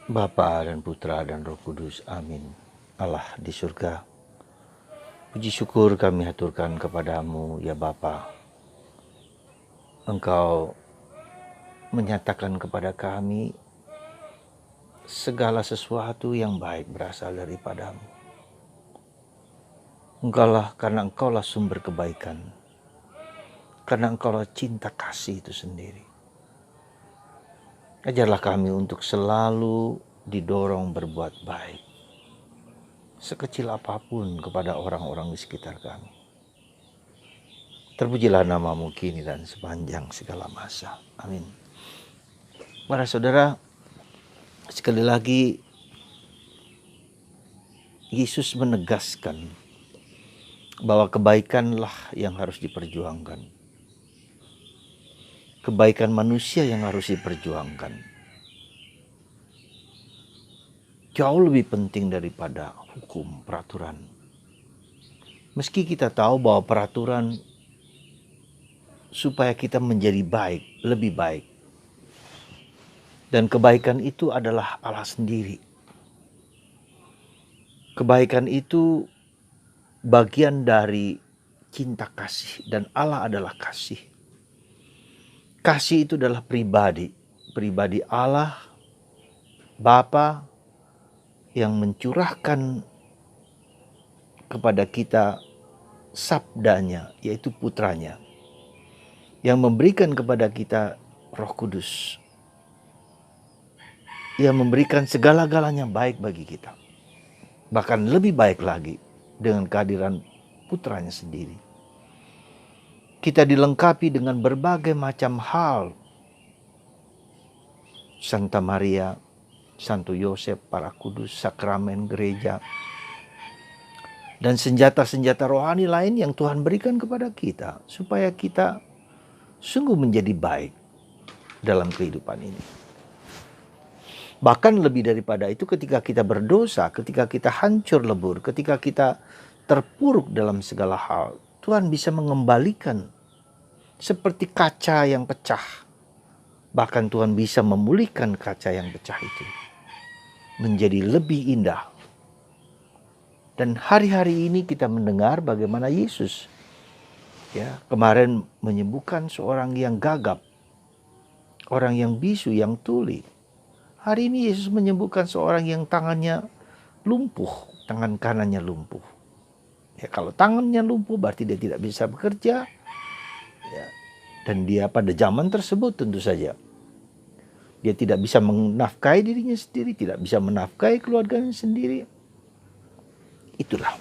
Bapa dan Putra dan Roh Kudus, amin. Allah di surga, puji syukur kami haturkan kepadamu ya Bapa. Engkau menyatakan kepada kami segala sesuatu yang baik berasal daripadamu. Karena engkaulah sumber kebaikan, karena engkaulah cinta kasih itu sendiri. Ajarlah kami untuk selalu didorong berbuat baik, sekecil apapun kepada orang-orang di sekitar kami. Terpujilah namamu kini dan sepanjang segala masa. Amin. Para saudara, sekali lagi Yesus menegaskan bahwa kebaikanlah yang harus diperjuangkan. Kebaikan manusia yang harus diperjuangkan. Jauh lebih penting daripada hukum, peraturan. Meski kita tahu bahwa peraturan supaya kita menjadi baik, lebih baik. Dan kebaikan itu adalah Allah sendiri. Kebaikan itu bagian dari cinta kasih, dan Allah adalah kasih. Kasih itu adalah pribadi Allah, Bapa yang mencurahkan kepada kita sabdanya, yaitu putranya, yang memberikan kepada kita Roh Kudus, yang memberikan segala-galanya baik bagi kita. Bahkan lebih baik lagi dengan kehadiran putranya sendiri. Kita dilengkapi dengan berbagai macam hal. Santa Maria, Santo Yosef, para kudus, sakramen gereja, dan senjata-senjata rohani lain yang Tuhan berikan kepada kita, supaya kita sungguh menjadi baik dalam kehidupan ini. Bahkan lebih daripada itu, ketika kita berdosa, ketika kita hancur lebur, ketika kita terpuruk dalam segala hal, Tuhan bisa mengembalikan seperti kaca yang pecah. Bahkan Tuhan bisa memulihkan kaca yang pecah itu menjadi lebih indah. Dan hari-hari ini kita mendengar bagaimana Yesus kemarin menyembuhkan seorang yang gagap, orang yang bisu, yang tuli. Hari ini Yesus menyembuhkan seorang yang tangannya lumpuh, tangan kanannya lumpuh. Ya, kalau tangannya lumpuh berarti dia tidak bisa bekerja. Ya, dan dia pada zaman tersebut tentu saja dia tidak bisa menafkahi dirinya sendiri, tidak bisa menafkahi keluarganya sendiri. Itulah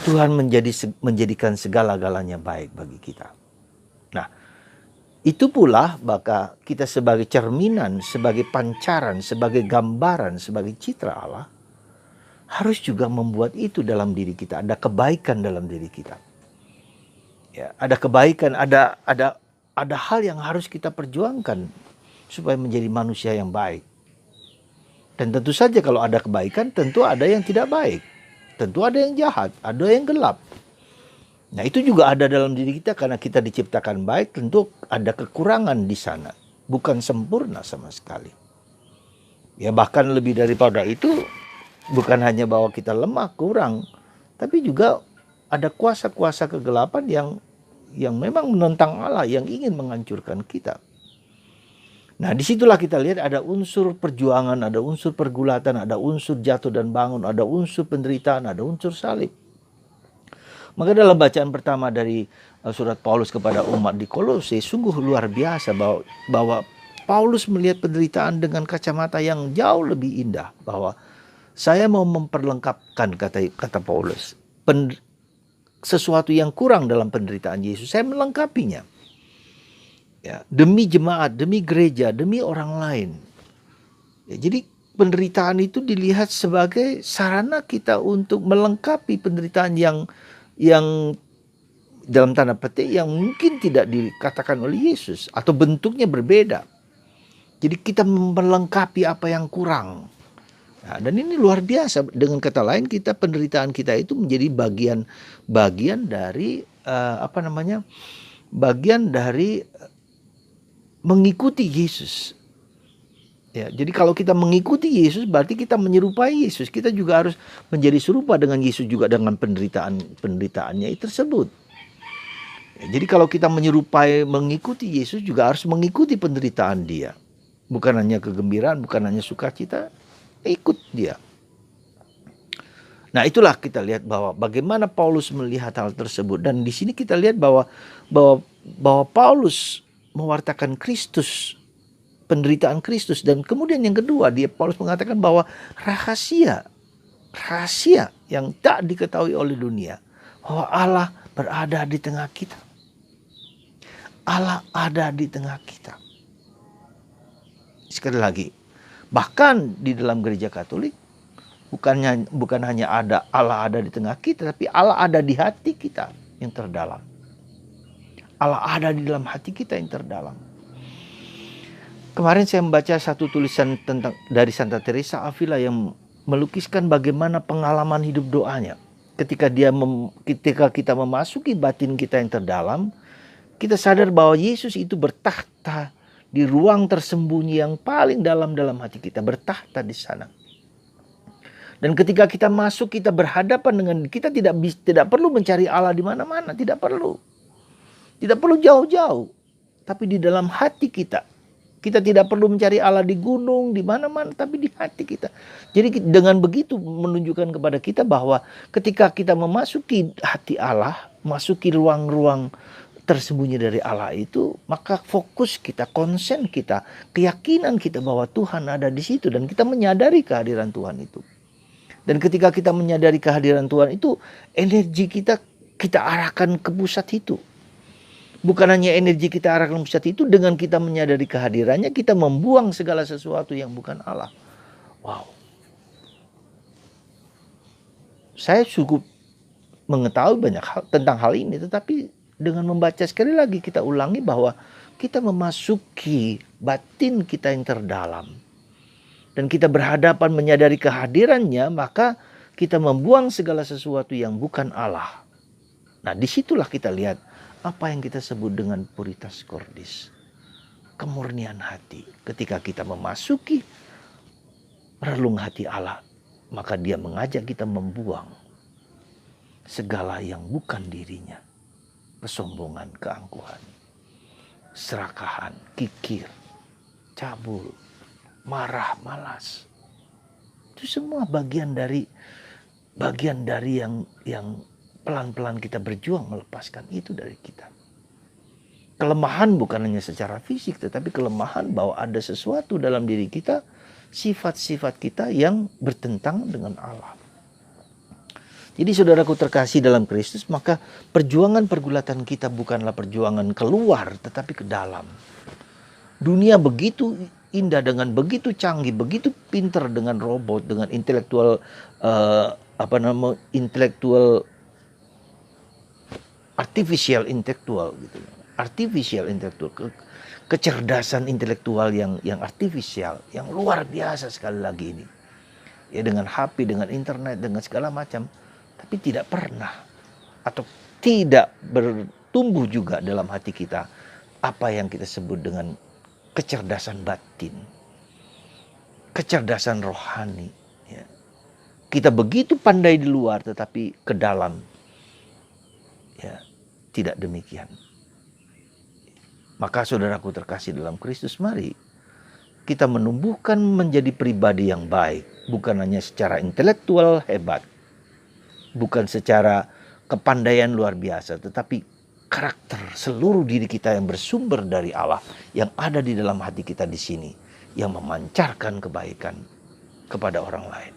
Tuhan menjadikan segala-galanya baik bagi kita. Nah, itu pula maka kita sebagai cerminan, sebagai pancaran, sebagai gambaran, sebagai citra Allah, harus juga membuat itu dalam diri kita. Ada kebaikan dalam diri kita. Ya, ada kebaikan, ada hal yang harus kita perjuangkan supaya menjadi manusia yang baik. Dan tentu saja kalau ada kebaikan, tentu ada yang tidak baik. Tentu ada yang jahat, ada yang gelap. Nah, itu juga ada dalam diri kita karena kita diciptakan baik, tentu ada kekurangan di sana. Bukan sempurna sama sekali. Ya, bahkan lebih daripada itu, bukan hanya bahwa kita lemah, kurang, tapi juga ada kuasa-kuasa kegelapan yang memang menentang Allah, yang ingin menghancurkan kita. Nah, disitulah kita lihat ada unsur perjuangan, ada unsur pergulatan, ada unsur jatuh dan bangun, ada unsur penderitaan, ada unsur salib. Maka dalam bacaan pertama dari surat Paulus kepada umat di Kolose, sungguh luar biasa bahwa Paulus melihat penderitaan dengan kacamata yang jauh lebih indah. Bahwa saya mau memperlengkapkan, kata Paulus, sesuatu yang kurang dalam penderitaan Yesus, saya melengkapinya. Ya, demi jemaat, demi gereja, demi orang lain. Ya, jadi penderitaan itu dilihat sebagai sarana kita untuk melengkapi penderitaan yang dalam tanda petik yang mungkin tidak dikatakan oleh Yesus atau bentuknya berbeda. Jadi kita melengkapi apa yang kurang. Nah, dan ini luar biasa. Dengan kata lain, penderitaan kita itu menjadi bagian dari bagian dari mengikuti Yesus. Ya, jadi kalau kita mengikuti Yesus berarti kita menyerupai Yesus. Kita juga harus menjadi serupa dengan Yesus juga dengan penderitaannya itu tersebut. Ya, jadi kalau kita menyerupai mengikuti Yesus juga harus mengikuti penderitaan dia. Bukan hanya kegembiraan, bukan hanya sukacita, ikut dia. Nah, itulah kita lihat bahwa bagaimana Paulus melihat hal tersebut, dan di sini kita lihat bahwa Paulus mewartakan Kristus, penderitaan Kristus, dan kemudian yang kedua Paulus mengatakan bahwa rahasia yang tak diketahui oleh dunia, bahwa Allah berada di tengah kita. Allah ada di tengah kita. Sekali lagi, bahkan di dalam gereja Katolik bukan hanya Allah ada di tengah kita, tapi Allah ada di hati kita yang terdalam. Allah ada di dalam hati kita yang terdalam. Kemarin saya membaca satu tulisan dari Santa Teresa Avila yang melukiskan bagaimana pengalaman hidup doanya. Ketika kita memasuki batin kita yang terdalam, kita sadar bahwa Yesus itu bertahta di ruang tersembunyi yang paling dalam hati kita, bertahta di sana. Dan ketika kita masuk, kita berhadapan dengan, kita tidak perlu mencari Allah di mana-mana, tidak perlu jauh-jauh, tapi di dalam hati kita. Kita tidak perlu mencari Allah di gunung, di mana-mana, tapi di hati kita. Jadi dengan begitu menunjukkan kepada kita bahwa ketika kita memasuki hati Allah, masuki ruang-ruang tersembunyi dari Allah itu, maka fokus kita, konsen kita, keyakinan kita bahwa Tuhan ada di situ, dan kita menyadari kehadiran Tuhan itu. Dan ketika kita menyadari kehadiran Tuhan itu, energi kita arahkan ke pusat itu. Bukan hanya energi kita arahkan ke pusat itu, dengan kita menyadari kehadirannya, kita membuang segala sesuatu yang bukan Allah. Wow. Saya cukup mengetahui banyak hal tentang hal ini, tetapi dengan membaca sekali lagi kita ulangi bahwa kita memasuki batin kita yang terdalam. Dan kita berhadapan menyadari kehadirannya, maka kita membuang segala sesuatu yang bukan Allah. Nah, disitulah kita lihat apa yang kita sebut dengan puritas cordis. Kemurnian hati. Ketika kita memasuki relung hati Allah, maka dia mengajak kita membuang segala yang bukan dirinya. Kesombongan, keangkuhan, serakahan, kikir, cabul, marah, malas. Itu semua bagian dari yang pelan-pelan kita berjuang melepaskan itu dari kita. Kelemahan bukan hanya secara fisik, tetapi kelemahan bahwa ada sesuatu dalam diri kita, sifat-sifat kita yang bertentangan dengan Allah. Jadi saudaraku terkasih dalam Kristus, maka perjuangan pergulatan kita bukanlah perjuangan keluar, tetapi ke dalam. Dunia begitu indah, dengan begitu canggih, begitu pintar dengan robot, dengan intelektual artificial intelektual gitu. Artificial intelektual, kecerdasan intelektual yang artifisial, yang luar biasa sekali lagi ini. Ya, dengan HP, dengan internet, dengan segala macam. Tapi tidak pernah atau tidak bertumbuh juga dalam hati kita apa yang kita sebut dengan kecerdasan batin, kecerdasan rohani. Ya. Kita begitu pandai di luar, tetapi ke dalam, ya, tidak demikian. Maka saudaraku terkasih dalam Kristus, mari kita menumbuhkan menjadi pribadi yang baik, bukan hanya secara intelektual hebat, bukan secara kepandaian luar biasa, tetapi karakter seluruh diri kita yang bersumber dari Allah, yang ada di dalam hati kita di sini, yang memancarkan kebaikan kepada orang lain,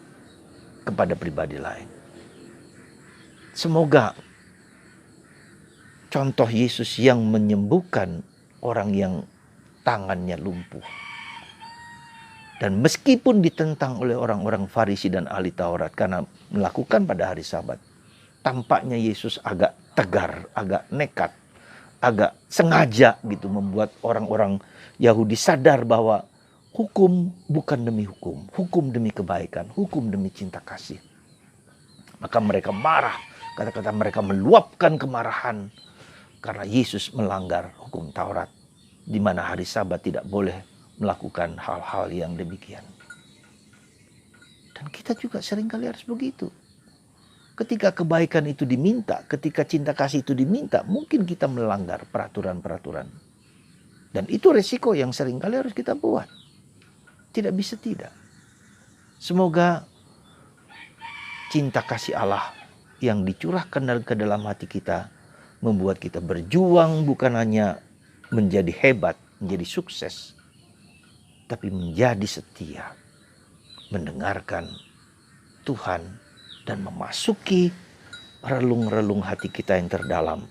kepada pribadi lain. Semoga contoh Yesus yang menyembuhkan orang yang tangannya lumpuh, dan meskipun ditentang oleh orang-orang Farisi dan ahli Taurat karena melakukan pada hari Sabat, tampaknya Yesus agak tegar, agak nekat, agak sengaja gitu membuat orang-orang Yahudi sadar bahwa hukum bukan demi hukum, hukum demi kebaikan, hukum demi cinta kasih. Maka mereka marah, kata-kata mereka meluapkan kemarahan karena Yesus melanggar hukum Taurat, di mana hari Sabat tidak boleh melakukan hal-hal yang demikian. Dan kita juga seringkali harus begitu. Ketika kebaikan itu diminta, ketika cinta kasih itu diminta, mungkin kita melanggar peraturan-peraturan. Dan itu resiko yang seringkali harus kita buat. Tidak bisa tidak. Semoga cinta kasih Allah yang dicurahkan ke dalam hati kita membuat kita berjuang bukan hanya menjadi hebat, menjadi sukses, tapi menjadi setia, mendengarkan Tuhan dan memasuki relung-relung hati kita yang terdalam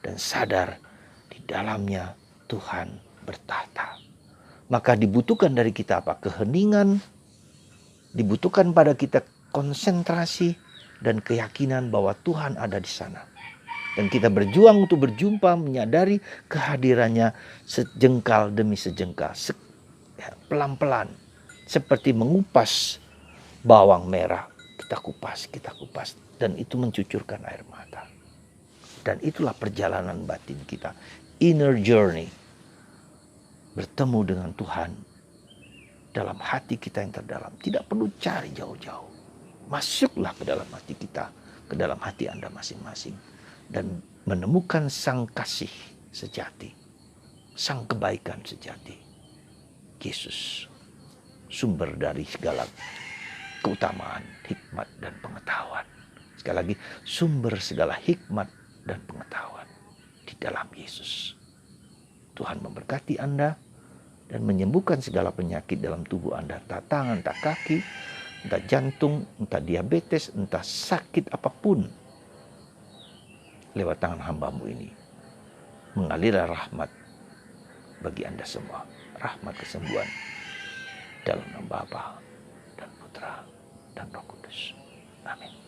dan sadar di dalamnya Tuhan bertahta. Maka dibutuhkan dari kita apa? Keheningan, dibutuhkan pada kita konsentrasi dan keyakinan bahwa Tuhan ada di sana. Dan kita berjuang untuk berjumpa, menyadari kehadirannya sejengkal demi sejengkal, pelan-pelan, seperti mengupas bawang merah. Kita kupas, dan itu mencucurkan air mata. Dan itulah perjalanan batin kita, inner journey, bertemu dengan Tuhan dalam hati kita yang terdalam. Tidak perlu cari jauh-jauh. Masuklah ke dalam hati kita, ke dalam hati Anda masing-masing, dan menemukan sang kasih sejati, sang kebaikan sejati. Yesus, sumber dari segala keutamaan, hikmat, dan pengetahuan. Sekali lagi, sumber segala hikmat dan pengetahuan di dalam Yesus. Tuhan memberkati Anda dan menyembuhkan segala penyakit dalam tubuh Anda. Entah tangan, entah kaki, entah jantung, entah diabetes, entah sakit apapun. Lewat tangan hamba-Mu ini, mengalirlah rahmat bagi Anda semua. Rahmat kesembuhan dalam nama Bapa dan Putra dan Roh Kudus. Amin.